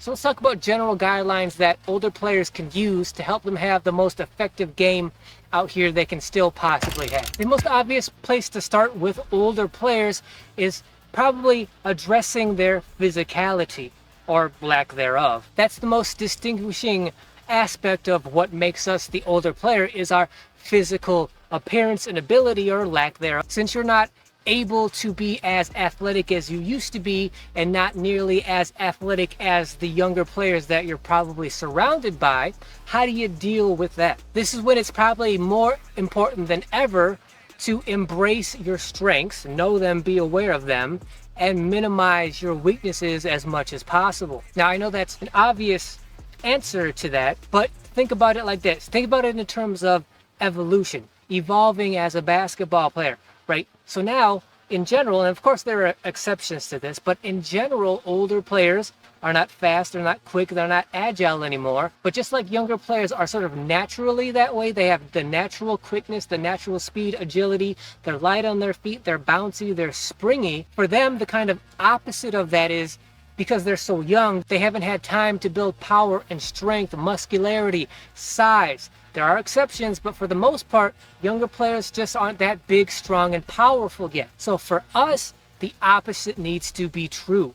So let's talk about general guidelines that older players can use to help them have the most effective game out here they can still possibly have. The most obvious place to start with older players is probably addressing their physicality, or lack thereof. That's the most distinguishing aspect of what makes us the older player, is our physical appearance and ability, or lack thereof. Since you're not able to be as athletic as you used to be, and not nearly as athletic as the younger players that you're probably surrounded by, how do you deal with that? This is when it's probably more important than ever to embrace your strengths, know them, be aware of them, and minimize your weaknesses as much as possible. Now, I know that's an obvious answer to that, but think about it like this. Think about it in terms of evolution, evolving as a basketball player, right? So now, in general, and of course there are exceptions to this, but in general, older players are not fast, they're not quick, they're not agile anymore. But just like younger players are sort of naturally that way, they have the natural quickness, the natural speed, agility, they're light on their feet, they're bouncy, they're springy. For them, the kind of opposite of that is, because they're so young, they haven't had time to build power and strength, muscularity, size. There are exceptions, but for the most part, younger players just aren't that big, strong, and powerful yet. So for us, the opposite needs to be true,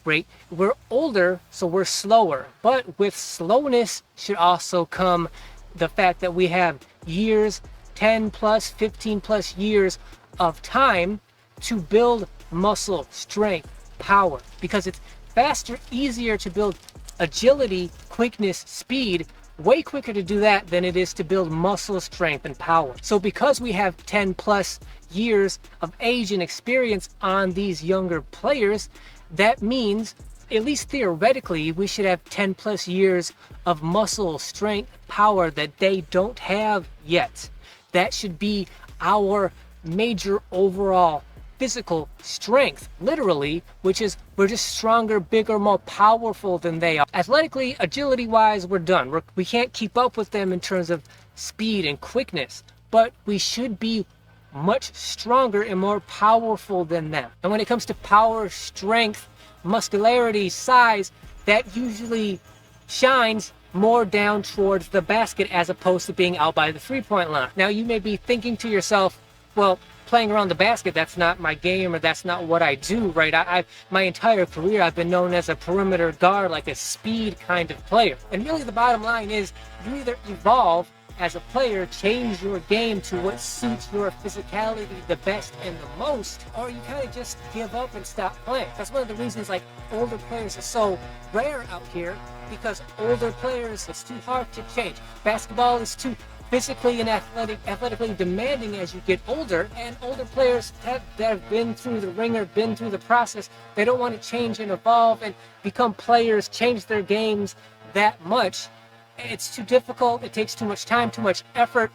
right? We're older, so we're slower. But with slowness should also come the fact that we have years, 10 plus, 15 plus years of time to build muscle, strength, power. Because it's faster, easier to build agility, quickness, speed, way quicker to do that than it is to build muscle strength and power. So because we have 10 plus years of age and experience on these younger players, that means, at least theoretically, we should have 10 plus years of muscle strength, power that they don't have yet. That should be our major overall physical strength, literally, which is we're just stronger, bigger, more powerful than they are. Athletically, agility wise, we're done. We can't keep up with them in terms of speed and quickness, but we should be much stronger and more powerful than them. And when it comes to power, strength, muscularity, size, that usually shines more down towards the basket as opposed to being out by the three-point line. Now, you may be thinking to yourself, well, playing around the basket, that's not my game, or that's not what I do, right? My entire career, I've been known as a perimeter guard, like a speed kind of player. And really the bottom line is, you either evolve as a player, change your game to what suits your physicality the best and the most, or you kind of just give up and stop playing. That's one of the reasons like older players are so rare out here, because older players, it's too hard to change. Basketball is too physically and athletically demanding as you get older, and older players that have been through the ringer, been through the process, they don't want to change and evolve and become players, change their games that much. It's too difficult, it takes too much time, too much effort,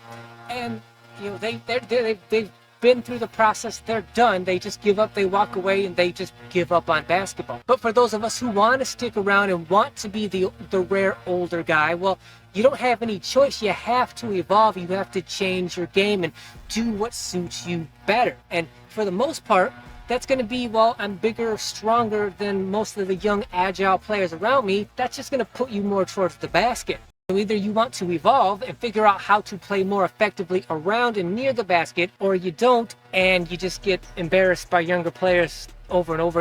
and you know they've been through the process, they're done, they just give up, they walk away, and they just give up on basketball. But for those of us who want to stick around and want to be the rare older guy, well, you don't have any choice. You have to evolve. You have to change your game and do what suits you better. And for the most part, that's going to be, well, I'm bigger, stronger than most of the young, agile players around me. That's just going to put you more towards the basket. So either you want to evolve and figure out how to play more effectively around and near the basket, or you don't, and you just get embarrassed by younger players over and over again.